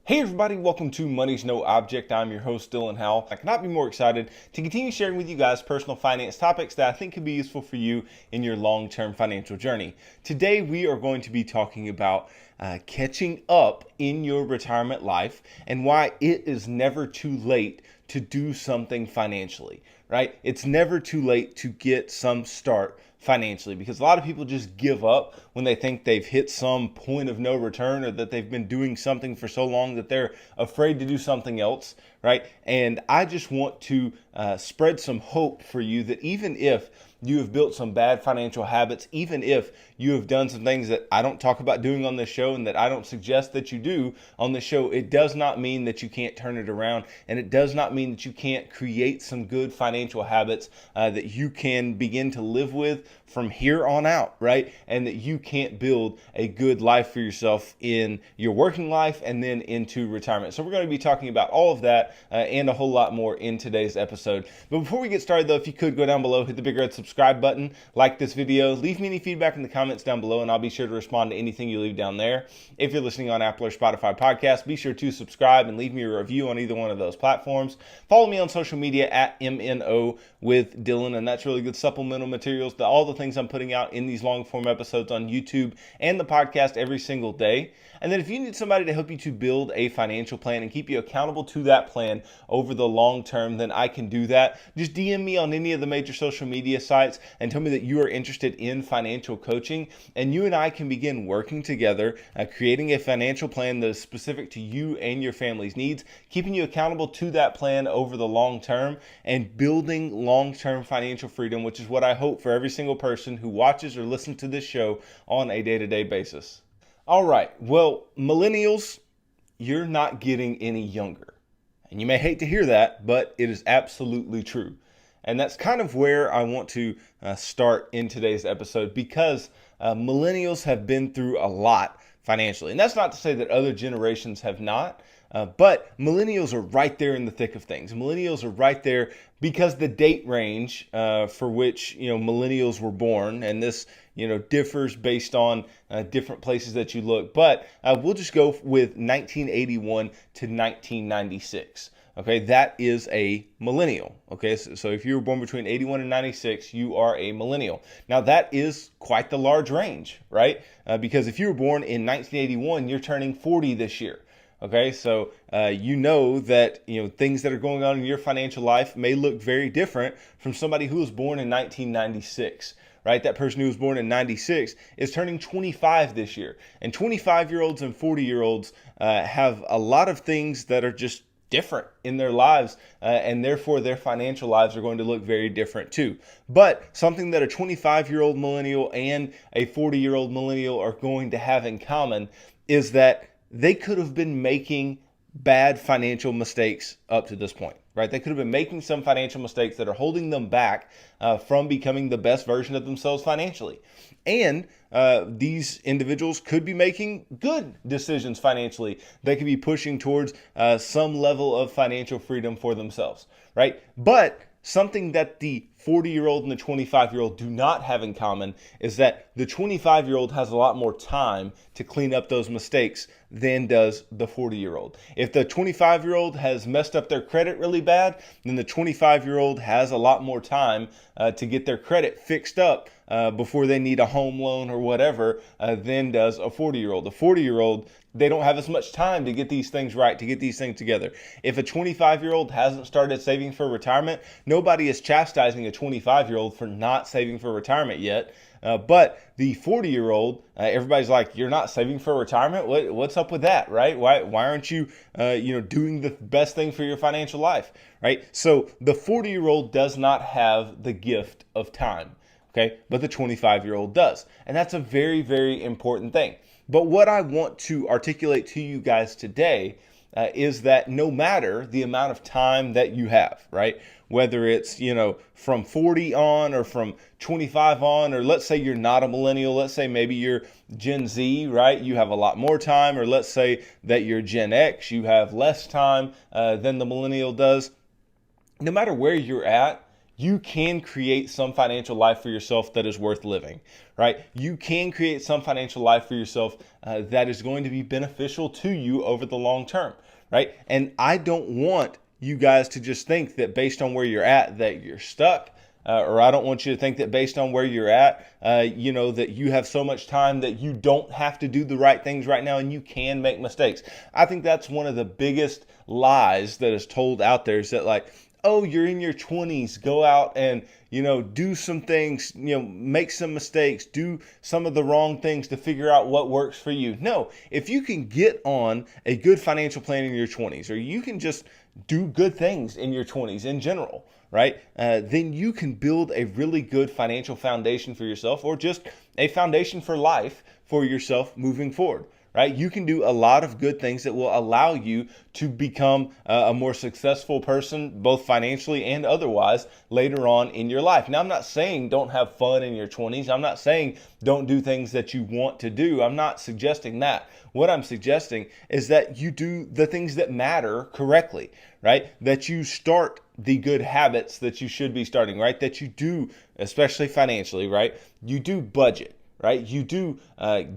Hey everybody, welcome to Money's No Object. I'm your host, Dylan Howell. I cannot be more excited to continue sharing with you guys personal finance topics that I think could be useful for you in your long-term financial journey. Today we are going to be talking about catching up in your retirement life and why it is never too late to do something financially, right? It's never too late to get some start financially, because a lot of people just give up when they think they've hit some point of no return, or that they've been doing something for so long that they're afraid to do something else, right? And I just want to spread some hope for you that even if you have built some bad financial habits, even if you have done some things that I don't talk about doing on this show and that I don't suggest that you do on this show, it does not mean that you can't turn it around, and it does not mean that you can't create some good financial habits that you can begin to live with from here on out, right? And that you can't build a good life for yourself in your working life and then into retirement. So we're going to be talking about all of that and a whole lot more in today's episode. But before we get started though, if you could go down below, hit the big red subscribe button, like this video, leave me any feedback in the comments down below, and I'll be sure to respond to anything you leave down there. If you're listening on Apple or Spotify podcast, be sure to subscribe and leave me a review on either one of those platforms. Follow me on social media at MNO with Dylan, and that's really good supplemental materials to all the things I'm putting out in these long form episodes on YouTube and the podcast every single day. And then if you need somebody to help you to build a financial plan and keep you accountable to that plan over the long term, then I can do that. Just DM me on any of the major social media sites and tell me that you are interested in financial coaching, and you and I can begin working together, creating a financial plan that is specific to you and your family's needs, keeping you accountable to that plan over the long term, and building long-term financial freedom, which is what I hope for every single person who watches or listens to this show on a day-to-day basis. All right, well, millennials, you're not getting any younger. And you may hate to hear that, but it is absolutely true. And that's kind of where I want to start in today's episode, because millennials have been through a lot financially. And that's not to say that other generations have not, but millennials are right there in the thick of things. Millennials are right there because the date range for which millennials were born, and this differs based on different places that you look, but we'll just go with 1981 to 1996. Okay, that is a millennial. Okay, so if you were born between 81 and 96, you are a millennial. Now that is quite the large range, right? Because if you were born in 1981, you're turning 40 this year. Okay, so you know that things that are going on in your financial life may look very different from somebody who was born in 1996. Right? That person who was born in 96 is turning 25 this year. And 25-year-olds and 40-year-olds have a lot of things that are just different in their lives, and therefore their financial lives are going to look very different too. But something that a 25-year-old millennial and a 40-year-old millennial are going to have in common is that they could have been making bad financial mistakes up to this point, right? They could have been making some financial mistakes that are holding them back from becoming the best version of themselves financially. And these individuals could be making good decisions financially. They could be pushing towards some level of financial freedom for themselves, right? But something that the 40-year-old and the 25-year-old do not have in common is that the 25-year-old has a lot more time to clean up those mistakes than does the 40-year-old. If the 25-year-old has messed up their credit really bad, then the 25-year-old has a lot more time to get their credit fixed up before they need a home loan or whatever than does a 40-year-old. The 40-year-old, they don't have as much time to get these things right, to get these things together. If a 25-year-old hasn't started saving for retirement, nobody is chastising a 25-year-old for not saving for retirement yet. But the 40-year-old, everybody's like, you're not saving for retirement? What's up with that, right? Why aren't you, doing the best thing for your financial life, right? So the 40-year-old does not have the gift of time, okay? But the 25-year-old does. And that's a very, very important thing. But what I want to articulate to you guys today is that no matter the amount of time that you have, right? Whether it's, from 40 on or from 25 on, or let's say you're not a millennial, let's say maybe you're Gen Z, right? You have a lot more time, or let's say that you're Gen X, you have less time than the millennial does. No matter where you're at, you can create some financial life for yourself that is worth living, right? You can create some financial life for yourself that is going to be beneficial to you over the long term, right? And I don't want you guys to just think that based on where you're at, that you're stuck. Or I don't want you to think that based on where you're at, that you have so much time that you don't have to do the right things right now and you can make mistakes. I think that's one of the biggest lies that is told out there, is that like, oh, you're in your 20s, go out and, do some things, make some mistakes, do some of the wrong things to figure out what works for you. No, if you can get on a good financial plan in your 20s, or you can just do good things in your 20s in general, right? Then you can build a really good financial foundation for yourself, or just a foundation for life for yourself moving forward. Right? You can do a lot of good things that will allow you to become a more successful person, both financially and otherwise, later on in your life. Now, I'm not saying don't have fun in your 20s. I'm not saying don't do things that you want to do. I'm not suggesting that. What I'm suggesting is that you do the things that matter correctly, right? That you start the good habits that you should be starting, right? That you do, especially financially, right? You do budget. Right? You do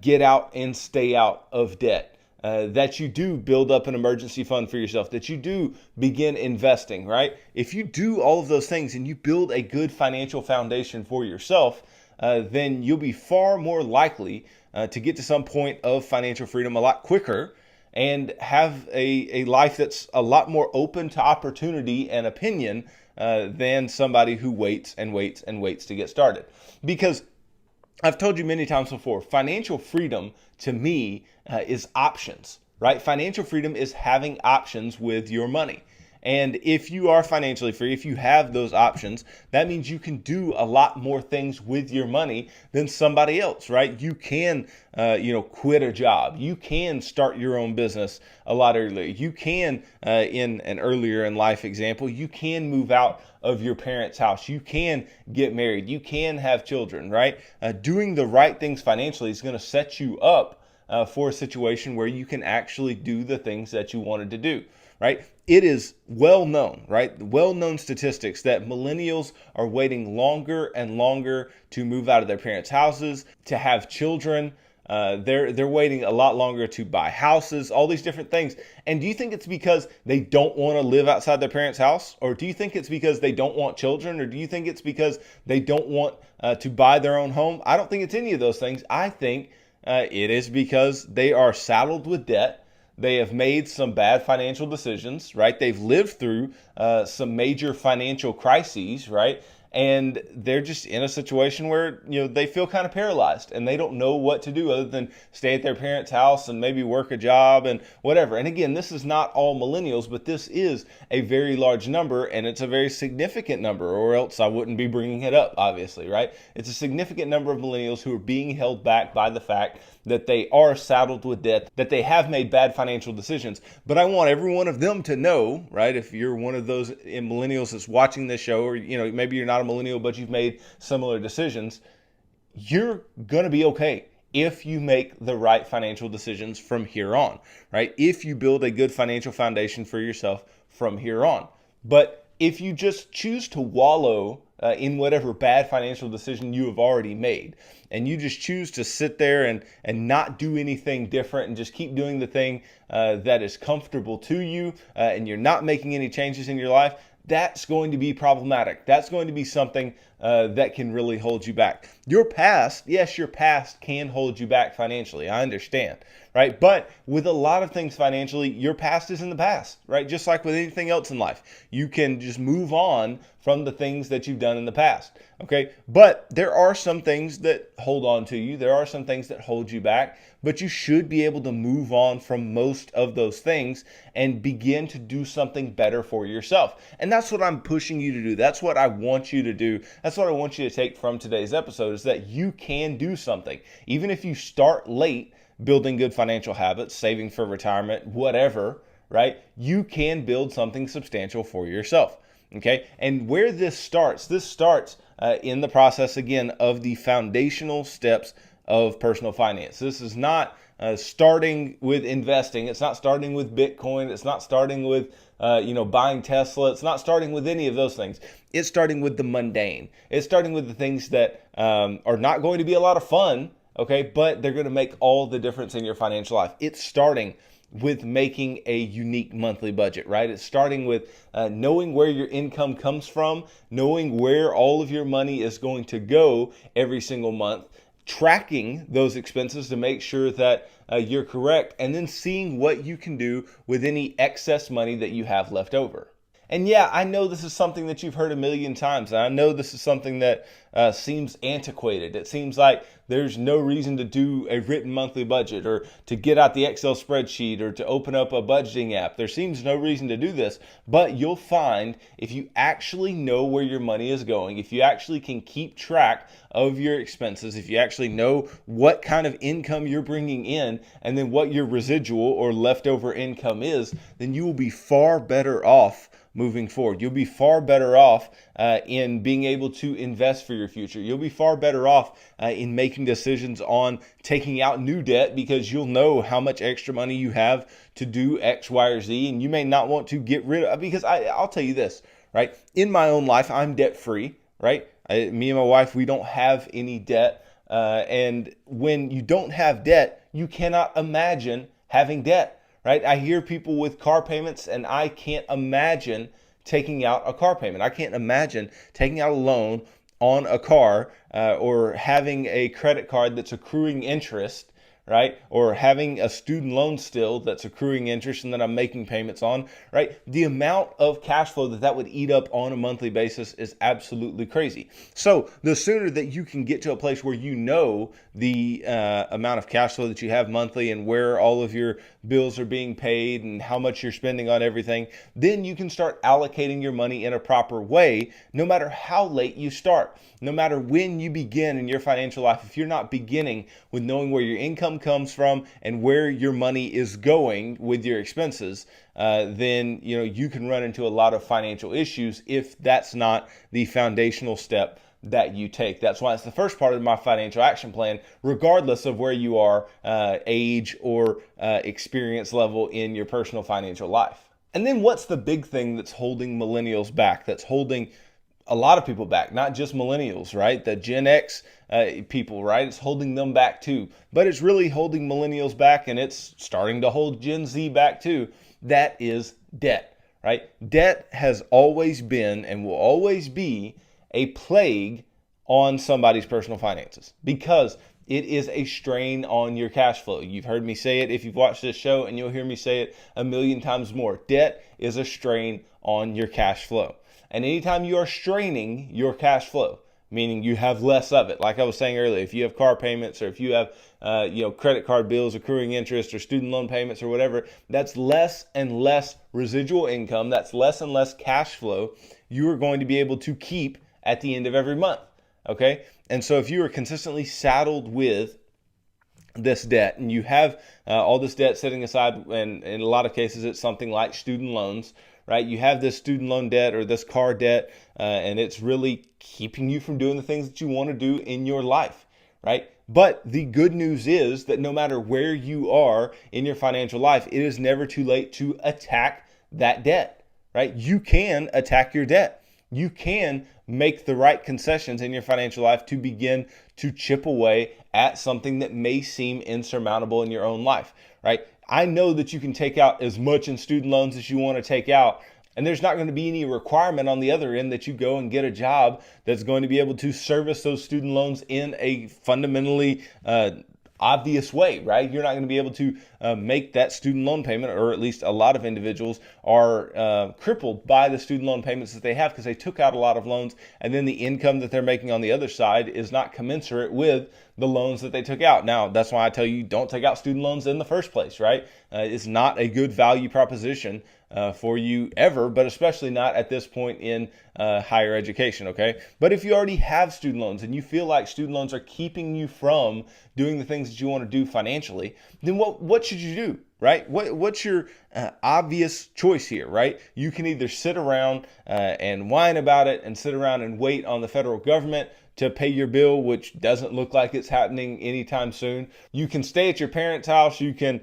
get out and stay out of debt, that you do build up an emergency fund for yourself, that you do begin investing, right? If you do all of those things and you build a good financial foundation for yourself, then you'll be far more likely to get to some point of financial freedom a lot quicker and have a life that's a lot more open to opportunity and opinion than somebody who waits and waits and waits to get started. Because I've told you many times before, financial freedom to me is options, right? Financial freedom is having options with your money. And if you are financially free, if you have those options, that means you can do a lot more things with your money than somebody else, right? You can, quit a job. You can start your own business a lot earlier. You can, in an earlier in life example, you can move out of your parents' house. You can get married. You can have children, right? Doing the right things financially is going to set you up for a situation where you can actually do the things that you wanted to do, right? It is well known, right? Well-known statistics that millennials are waiting longer and longer to move out of their parents' houses, to have children. They're waiting a lot longer to buy houses, all these different things. And do you think it's because they don't want to live outside their parents' house? Or do you think it's because they don't want children? Or do you think it's because they don't want to buy their own home? I don't think it's any of those things. I think it is because they are saddled with debt. They have made some bad financial decisions, right? They've lived through some major financial crises, right? And they're just in a situation where, they feel kind of paralyzed and they don't know what to do other than stay at their parents' house and maybe work a job and whatever. And again, this is not all millennials, but this is a very large number, and it's a very significant number, or else I wouldn't be bringing it up, obviously, right? It's a significant number of millennials who are being held back by the fact that they are saddled with debt, that they have made bad financial decisions. But I want every one of them to know, right? If you're one of those millennials that's watching this show, or, maybe you're not a millennial, but you've made similar decisions, you're going to be okay if you make the right financial decisions from here on, right? If you build a good financial foundation for yourself from here on. But if you just choose to wallow in whatever bad financial decision you have already made, and you just choose to sit there and not do anything different and just keep doing the thing that is comfortable to you, and you're not making any changes in your life, that's going to be problematic. That's going to be something that can really hold you back. Your past, yes, your past can hold you back financially. I understand, right? But with a lot of things financially, your past is in the past, right? Just like with anything else in life, you can just move on from the things that you've done in the past, okay? But there are some things that hold on to you. There are some things that hold you back, but you should be able to move on from most of those things and begin to do something better for yourself. And that's what I'm pushing you to do. That's what I want you to do. That's what I want you to take from today's episode, is that you can do something. Even if you start late building good financial habits, saving for retirement, whatever, right? You can build something substantial for yourself. Okay. And where this starts in the process, again, of the foundational steps of personal finance. This is not starting with investing. It's not starting with Bitcoin. It's not starting with buying Tesla. It's not starting with any of those things. It's starting with the mundane. It's starting with the things that are not going to be a lot of fun, okay, but they're going to make all the difference in your financial life. It's starting with making a unique monthly budget, right? It's starting with knowing where your income comes from, knowing where all of your money is going to go every single month, tracking those expenses to make sure that you're correct, and then seeing what you can do with any excess money that you have left over. And yeah, I know this is something that you've heard a million times. And I know this is something that seems antiquated. It seems like there's no reason to do a written monthly budget or to get out the Excel spreadsheet or to open up a budgeting app. There seems no reason to do this, but you'll find if you actually know where your money is going, if you actually can keep track of your expenses, if you actually know what kind of income you're bringing in and then what your residual or leftover income is, then you will be far better off moving forward. You'll be far better off in being able to invest for your future. You'll be far better off in making decisions on taking out new debt because you'll know how much extra money you have to do X, Y, or Z, and you may not want to get rid of, because I'll tell you this, right? In my own life, I'm debt free, right? Me and my wife, we don't have any debt. And when you don't have debt, you cannot imagine having debt. Right? I hear people with car payments, and I can't imagine taking out a car payment. I can't imagine taking out a loan on a car or having a credit card that's accruing interest, right? Or having a student loan still that's accruing interest and that I'm making payments on, right? The amount of cash flow that would eat up on a monthly basis is absolutely crazy. So the sooner that you can get to a place where you know the amount of cash flow that you have monthly and where all of your bills are being paid and how much you're spending on everything, then you can start allocating your money in a proper way, no matter how late you start, no matter when you begin in your financial life. If you're not beginning with knowing where your income comes from and where your money is going with your expenses, then you can run into a lot of financial issues if that's not the foundational step that you take. That's why it's the first part of my financial action plan, regardless of where you are, age or experience level in your personal financial life. And then what's the big thing that's holding millennials back, that's holding a lot of people back, not just millennials, right? The Gen X people, right? It's holding them back too. But it's really holding millennials back, and it's starting to hold Gen Z back too. That is debt, right? Debt has always been and will always be a plague on somebody's personal finances because it is a strain on your cash flow. You've heard me say it if you've watched this show, and you'll hear me say it a million times more. Debt is a strain on your cash flow. And anytime you are straining your cash flow, meaning you have less of it, like I was saying earlier, if you have car payments or if you have credit card bills, accruing interest, or student loan payments or whatever, that's less and less residual income. That's less and less cash flow you are going to be able to keep at the end of every month. Okay? And so if you are consistently saddled with this debt and you have all this debt sitting aside, and in a lot of cases it's something like student loans, right? You have this student loan debt or this car debt, and it's really keeping you from doing the things that you want to do in your life, right? But the good news is that no matter where you are in your financial life, it is never too late to attack that debt, right? You can attack your debt. You can make the right concessions in your financial life to begin to chip away at something that may seem insurmountable in your own life, right? I know that you can take out as much in student loans as you want to take out, and there's not going to be any requirement on the other end that you go and get a job that's going to be able to service those student loans in a fundamentally obvious way, right? You're not going to be able to make that student loan payment, or at least a lot of individuals are crippled by the student loan payments that they have because they took out a lot of loans, and then the income that they're making on the other side is not commensurate with the loans that they took out. Now, that's why I tell you, don't take out student loans in the first place, right? It's not a good value proposition for you ever, but especially not at this point in higher education, okay? But if you already have student loans and you feel like student loans are keeping you from doing the things that you want to do financially, then what should you do, right? What's your obvious choice here, right? You can either sit around and whine about it and sit around and wait on the federal government to pay your bill, which doesn't look like it's happening anytime soon. You can stay at your parents' house. You can,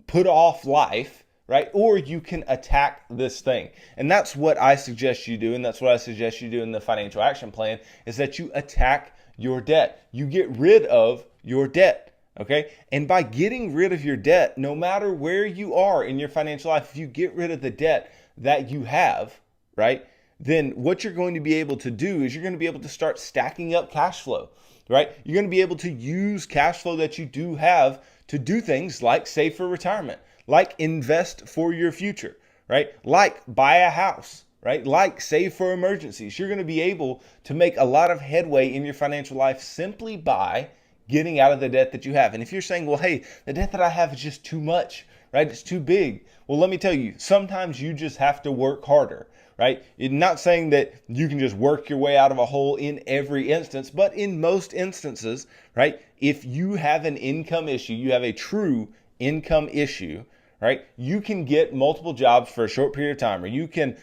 put off life, right? Or you can attack this thing. And that's what I suggest you do. And that's what I suggest you do in the financial action plan, is that you attack your debt. You get rid of your debt. Okay. And by getting rid of your debt, no matter where you are in your financial life, if you get rid of the debt that you have, right, then what you're going to be able to do is you're going to be able to start stacking up cash flow, right? You're going to be able to use cash flow that you do have to do things like save for retirement, like invest for your future, right? Like buy a house, right? Like save for emergencies. You're going to be able to make a lot of headway in your financial life simply by getting out of the debt that you have. And if you're saying, well, hey, the debt that I have is just too much, right? It's too big. Well, let me tell you, sometimes you just have to work harder, right? It's not saying that you can just work your way out of a hole in every instance, but in most instances, right? If you have an income issue, you have a true income issue, right? You can get multiple jobs for a short period of time, or you can,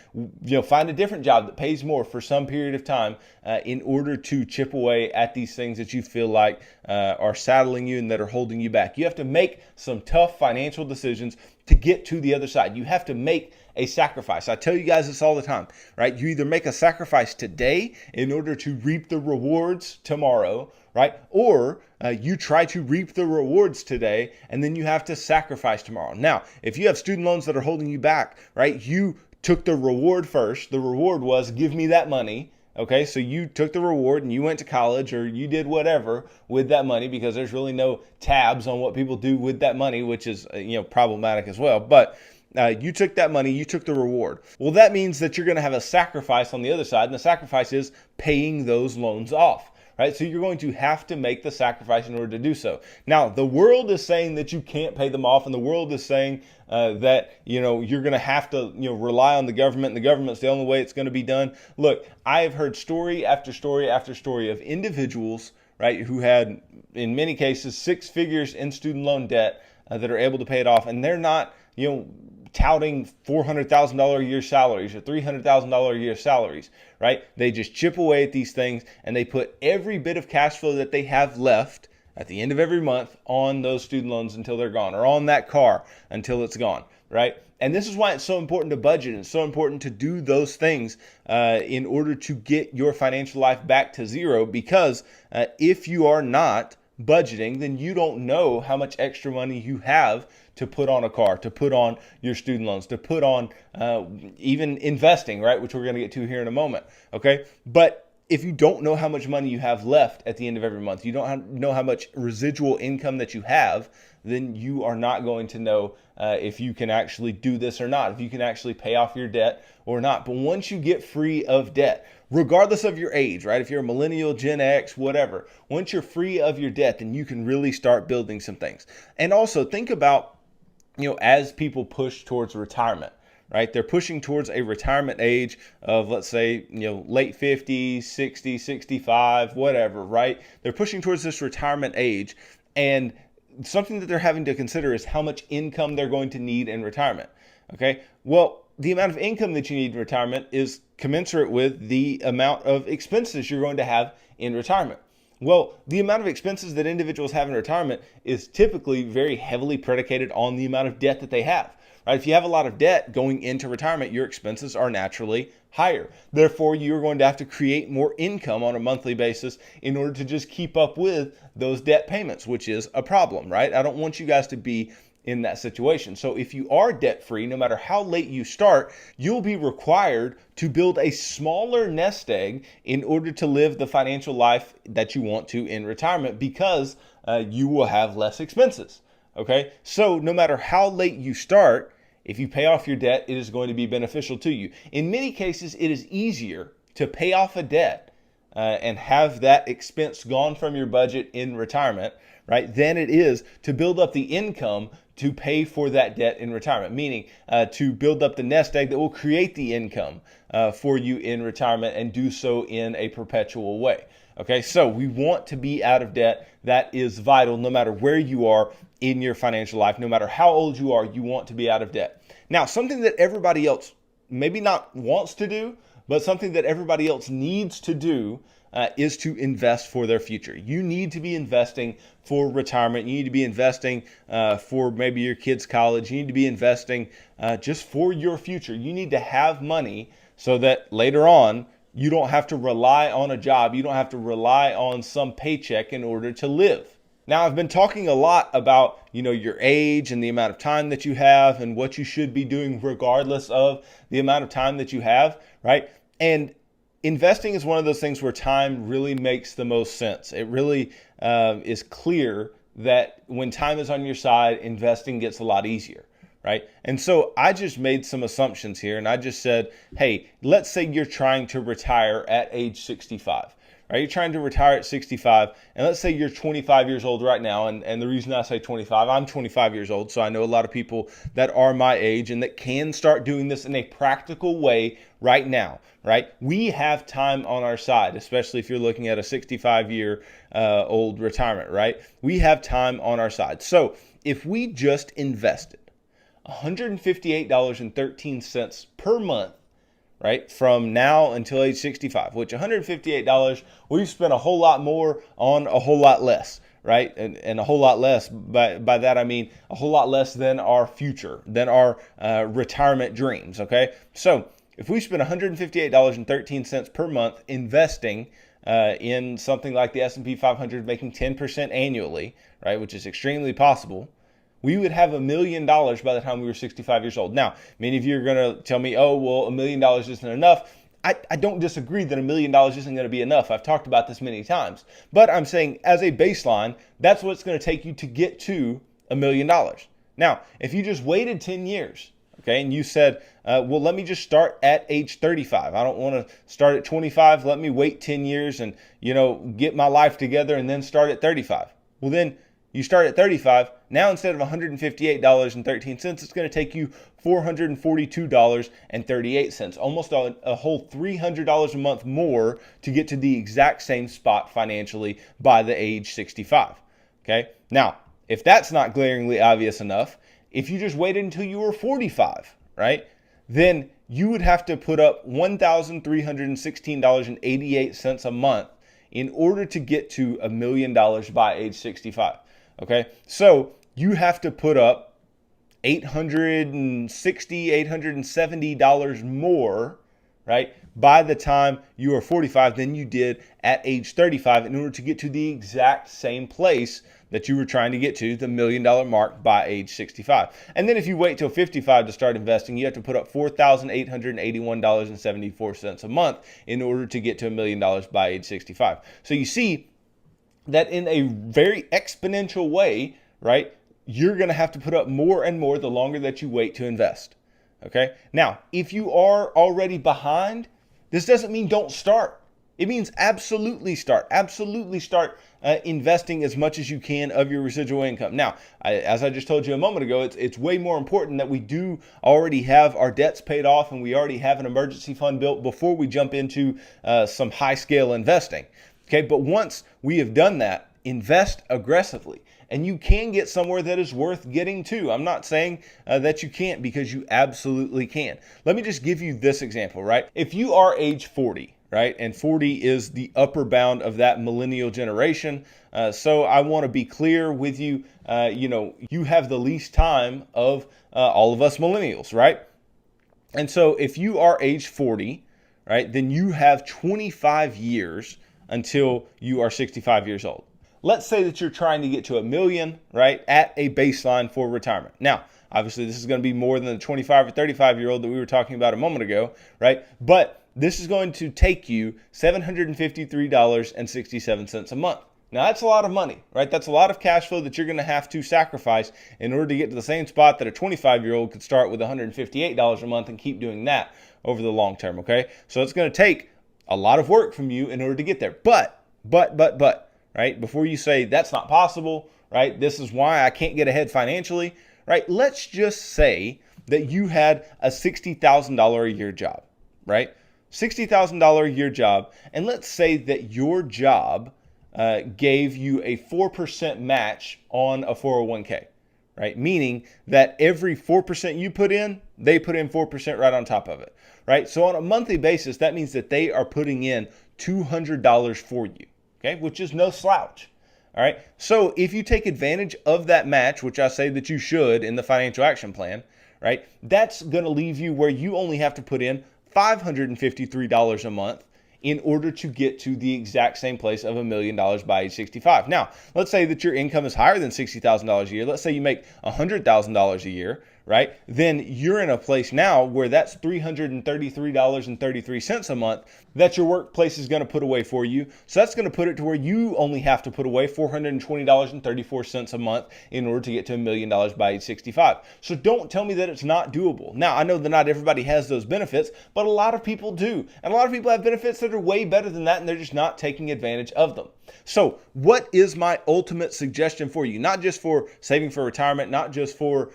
find a different job that pays more for some period of time in order to chip away at these things that you feel like are saddling you and that are holding you back. You have to make some tough financial decisions to get to the other side. You have to make a sacrifice. I tell you guys this all the time, right? You either make a sacrifice today in order to reap the rewards tomorrow, right? Or you try to reap the rewards today and then you have to sacrifice tomorrow. Now, if you have student loans that are holding you back, right? You took the reward first. The reward was give me that money. Okay, so you took the reward and you went to college or you did whatever with that money, because there's really no tabs on what people do with that money, which is, problematic as well. But you took that money, you took the reward. Well, that means that you're going to have a sacrifice on the other side, and the sacrifice is paying those loans off. Right? So you're going to have to make the sacrifice in order to do so. Now, the world is saying that you can't pay them off, and the world is saying that, you're going to have to, rely on the government, and the government's the only way it's going to be done. Look, I have heard story after story after story of individuals, right, who had, in many cases, 6 figures in student loan debt that are able to pay it off, and they're not, touting $400,000 a year salaries or $300,000 a year salaries, right? They just chip away at these things and they put every bit of cash flow that they have left at the end of every month on those student loans until they're gone, or on that car until it's gone, right? And this is why it's so important to budget. It's so important to do those things in order to get your financial life back to zero, because if you are not budgeting, then you don't know how much extra money you have to put on a car, to put on your student loans, to put on even investing, right? Which we're going to get to here in a moment. Okay. But if you don't know how much money you have left at the end of every month, you don't know how much residual income that you have, then you are not going to know if you can actually do this or not, if you can actually pay off your debt or not. But once you get free of debt, regardless of your age, right? If you're a millennial, Gen X, whatever, once you're free of your debt, then you can really start building some things. And also think about, as people push towards retirement, right? They're pushing towards a retirement age of, let's say, late 50s, 60, 65, whatever, right? They're pushing towards this retirement age, and something that they're having to consider is how much income they're going to need in retirement. Okay. Well, the amount of income that you need in retirement is commensurate with the amount of expenses you're going to have in retirement. Well, the amount of expenses that individuals have in retirement is typically very heavily predicated on the amount of debt that they have. Right? If you have a lot of debt going into retirement, your expenses are naturally higher. Therefore, you're going to have to create more income on a monthly basis in order to just keep up with those debt payments, which is a problem, right? I don't want you guys to be in that situation. So if you are debt free, no matter how late you start, you'll be required to build a smaller nest egg in order to live the financial life that you want to in retirement, because you will have less expenses. Okay. So no matter how late you start, if you pay off your debt, it is going to be beneficial to you. In many cases, it is easier to pay off a debt and have that expense gone from your budget in retirement, right, than it is to build up the income to pay for that debt in retirement, meaning to build up the nest egg that will create the income for you in retirement and do so in a perpetual way. Okay, so we want to be out of debt. That is vital no matter where you are in your financial life. No matter how old you are, you want to be out of debt. Now, something that everybody else maybe not wants to do, but something that everybody else needs to do is to invest for their future. You need to be investing for retirement. You need to be investing for maybe your kids' college. You need to be investing just for your future. You need to have money so that later on you don't have to rely on a job. You don't have to rely on some paycheck in order to live. Now, I've been talking a lot about, your age and the amount of time that you have and what you should be doing regardless of the amount of time that you have, right? And investing is one of those things where time really makes the most sense. It really is clear that when time is on your side, investing gets a lot easier, right? And so I just made some assumptions here, and I just said, hey, let's say you're trying to retire at age 65. Right? You're trying to retire at 65, and let's say you're 25 years old right now, and the reason I say 25, I'm 25 years old, so I know a lot of people that are my age and that can start doing this in a practical way right now, right? We have time on our side, especially if you're looking at a 65-year old retirement, right? We have time on our side. So if we just invested $158.13 per month, right, from now until age 65, which $158, we've spent a whole lot more on a whole lot less, right? And a whole lot less, by that I mean a whole lot less than our future, than our retirement dreams, okay? So if we spend $158.13 per month investing in something like the S&P 500, making 10% annually, right, which is extremely possible, we would have $1 million by the time we were 65 years old. Now, many of you are going to tell me, oh, well, $1 million isn't enough. I don't disagree that $1 million isn't going to be enough. I've talked about this many times. But I'm saying as a baseline, that's what it's going to take you to get to $1 million. Now, if you just waited 10 years, okay, and you said, well, let me just start at age 35. I don't want to start at 25. Let me wait 10 years and, get my life together and then start at 35. Well, then you start at 35. Now, instead of $158.13, it's going to take you $442.38, almost a whole $300 a month more to get to the exact same spot financially by the age 65. Okay. Now, if that's not glaringly obvious enough, if you just waited until you were 45, right, then you would have to put up $1,316.88 a month in order to get to $1 million by age 65. Okay, so you have to put up $860, $870 more, right, by the time you are 45 than you did at age 35 in order to get to the exact same place that you were trying to get to, the $1 million mark by age 65. And then if you wait till 55 to start investing, you have to put up $4,881.74 a month in order to get to $1 million by age 65. So you see that in a very exponential way, right, you're going to have to put up more and more the longer that you wait to invest. Okay. Now, if you are already behind, this doesn't mean don't start. It means absolutely start. Absolutely start investing as much as you can of your residual income. Now, as I just told you a moment ago, it's way more important that we do already have our debts paid off and we already have an emergency fund built before we jump into some high scale investing. Okay, but once we have done that, invest aggressively. And you can get somewhere that is worth getting to. I'm not saying that you can't, because you absolutely can. Let me just give you this example, right? If you are age 40, right, and 40 is the upper bound of that millennial generation. So I want to be clear with you, you have the least time of all of us millennials, right? And so if you are age 40, right, then you have 25 years until you are 65 years old. Let's say that you're trying to get to $1 million, right, at a baseline for retirement. Now, obviously, this is going to be more than the 25 or 35-year-old that we were talking about a moment ago, right? But this is going to take you $753.67 a month. Now, that's a lot of money, right? That's a lot of cash flow that you're going to have to sacrifice in order to get to the same spot that a 25-year-old could start with $158 a month and keep doing that over the long term, okay? So it's going to take a lot of work from you in order to get there. But, right, before you say that's not possible, right, this is why I can't get ahead financially, right, let's just say that you had a $60,000 a year job, right? $60,000 a year job. And let's say that your job gave you a 4% match on a 401k, right? Meaning that every 4% you put in, they put in 4% right on top of it, right? So on a monthly basis, that means that they are putting in $200 for you, okay, which is no slouch. All right. So if you take advantage of that match, which I say that you should in the financial action plan, right, that's going to leave you where you only have to put in $553 a month in order to get to the exact same place of $1 million by age 65. Now, let's say that your income is higher than $60,000 a year. Let's say you make $100,000 a year, right? Then you're in a place now where that's $333.33 a month that your workplace is going to put away for you. So that's going to put it to where you only have to put away $420.34 a month in order to get to $1 million by age 65. So don't tell me that it's not doable. Now, I know that not everybody has those benefits, but a lot of people do. And a lot of people have benefits that are way better than that, and they're just not taking advantage of them. So what is my ultimate suggestion for you? Not just for saving for retirement, not just for,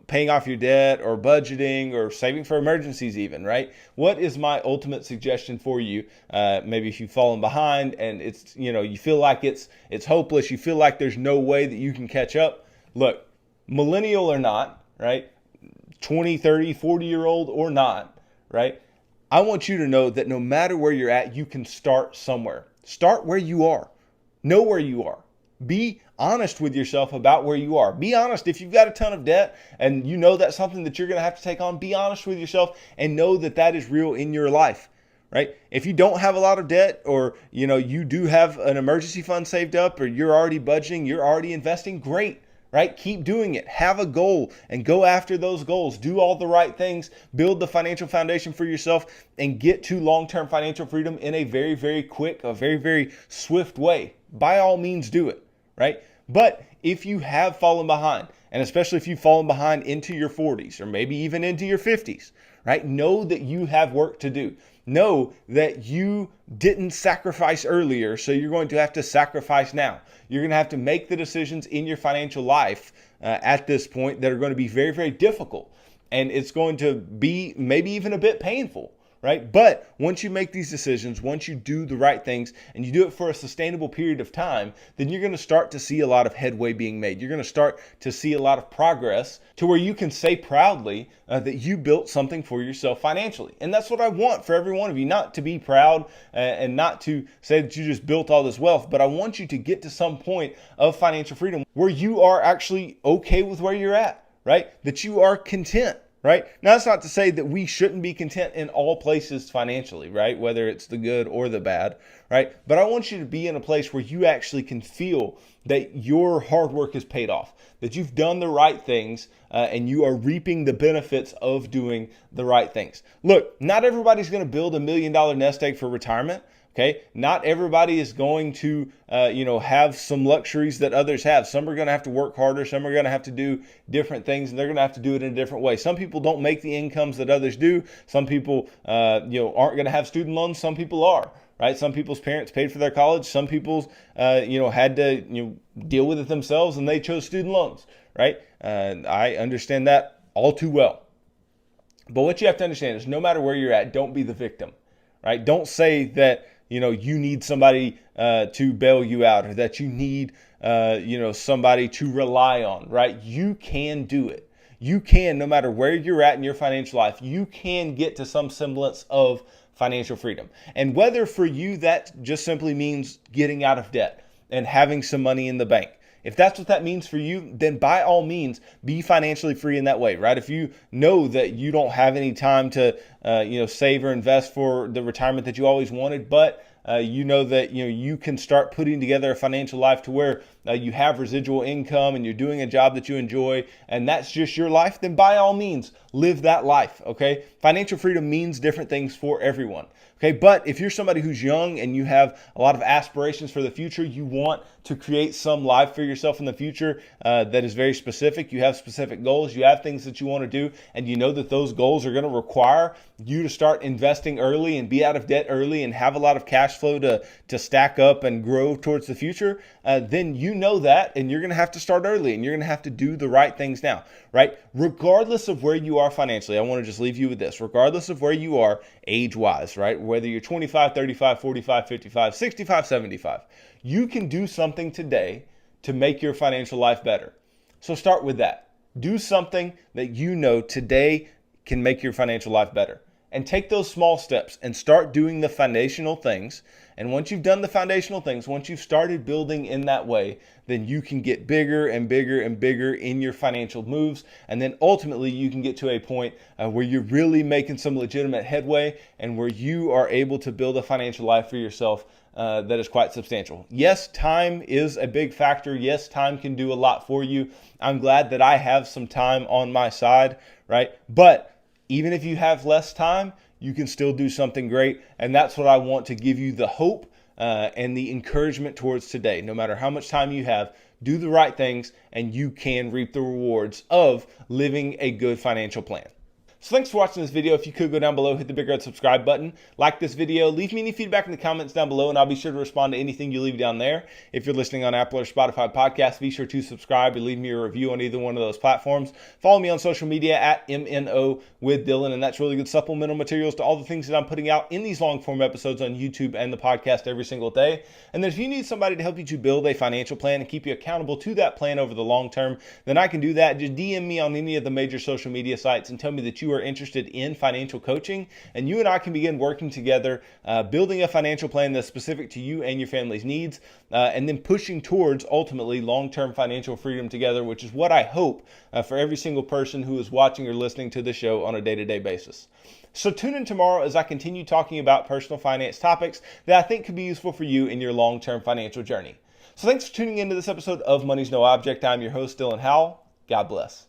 paying off your debt or budgeting or saving for emergencies even, right? What is my ultimate suggestion for you? Maybe if you've fallen behind and it's, you feel like it's hopeless, you feel like there's no way that you can catch up. Look, millennial or not, right? 20, 30, 40-year-old or not, right? I want you to know that no matter where you're at, you can start somewhere. Start where you are. Know where you are. Be honest with yourself about where you are. Be honest. If you've got a ton of debt and you know that's something that you're going to have to take on, be honest with yourself and know that that is real in your life, right? If you don't have a lot of debt, or, you do have an emergency fund saved up, or you're already budgeting, you're already investing, great. Right? Keep doing it. Have a goal and go after those goals. Do all the right things. Build the financial foundation for yourself and get to long-term financial freedom in a very, very quick, a very, very swift way. By all means, do it. Right? But if you have fallen behind, and especially if you've fallen behind into your 40s or maybe even into your 50s, right? Know that you have work to do. Know that you didn't sacrifice earlier, so you're going to have to sacrifice now. You're going to have to make the decisions in your financial life at this point that are going to be very, very difficult. And it's going to be maybe even a bit painful, right? But once you make these decisions, once you do the right things and you do it for a sustainable period of time, then you're going to start to see a lot of headway being made. You're going to start to see a lot of progress to where you can say proudly that you built something for yourself financially. And that's what I want for every one of you, not to be proud and not to say that you just built all this wealth, but I want you to get to some point of financial freedom where you are actually okay with where you're at, right? That you are content. Right? Now, that's not to say that we shouldn't be content in all places financially, right? Whether it's the good or the bad, right? But I want you to be in a place where you actually can feel that your hard work is paid off, that you've done the right things and you are reaping the benefits of doing the right things. Look, not everybody's going to build $1 million nest egg for retirement. Okay, not everybody is going to, have some luxuries that others have. Some are going to have to work harder. Some are going to have to do different things, and they're going to have to do it in a different way. Some people don't make the incomes that others do. Some people, aren't going to have student loans. Some people are, right? Some people's parents paid for their college. Some people's, had to, deal with it themselves, and they chose student loans, right? I understand that all too well. But what you have to understand is no matter where you're at, don't be the victim, right? Don't say that, you need somebody to bail you out, or that you need, somebody to rely on, right? You can do it. You can, no matter where you're at in your financial life, you can get to some semblance of financial freedom. And whether for you that just simply means getting out of debt and having some money in the bank, if that's what that means for you, then by all means, be financially free in that way, right? If you know that you don't have any time to, save or invest for the retirement that you always wanted, but you know that you can start putting together a financial life to where you have residual income and you're doing a job that you enjoy, and that's just your life, then by all means, live that life, okay? Financial freedom means different things for everyone. Okay, but if you're somebody who's young and you have a lot of aspirations for the future, you want to create some life for yourself in the future that is very specific, you have specific goals, you have things that you want to do, and you know that those goals are going to require you to start investing early and be out of debt early and have a lot of cash flow to stack up and grow towards the future, then you know that, and you're going to have to start early, and you're going to have to do the right things now, right? Regardless of where you are financially, I want to just leave you with this. Regardless of where you are age-wise, right? Whether you're 25, 35, 45, 55, 65, 75, you can do something today to make your financial life better. So start with that. Do something that you know today can make your financial life better. and take those small steps and start doing the foundational things. And once you've done the foundational things, once you've started building in that way, then you can get bigger and bigger and bigger in your financial moves. And then ultimately you can get to a point where you're really making some legitimate headway and where you are able to build a financial life for yourself that is quite substantial. Yes, time is a big factor. Yes, time can do a lot for you. I'm glad that I have some time on my side, right? But even if you have less time, you can still do something great. And that's what I want to give you the hope and the encouragement towards today. No matter how much time you have, do the right things and you can reap the rewards of living a good financial plan. So thanks for watching this video. If you could go down below, hit the big red subscribe button, like this video, leave me any feedback in the comments down below, and I'll be sure to respond to anything you leave down there. If you're listening on Apple or Spotify podcasts, be sure to subscribe and leave me a review on either one of those platforms. Follow me on social media at MNO with Dylan, and that's really good supplemental materials to all the things that I'm putting out in these long form episodes on YouTube and the podcast every single day. And then if you need somebody to help you to build a financial plan and keep you accountable to that plan over the long term, then I can do that. Just DM me on any of the major social media sites and tell me that you are interested in financial coaching, and you and I can begin working together, building a financial plan that's specific to you and your family's needs, and then pushing towards ultimately long-term financial freedom together, which is what I hope for every single person who is watching or listening to the show on a day-to-day basis. So tune in tomorrow as I continue talking about personal finance topics that I think could be useful for you in your long-term financial journey. So thanks for tuning into this episode of Money's No Object. I'm your host, Dylan Howell. God bless.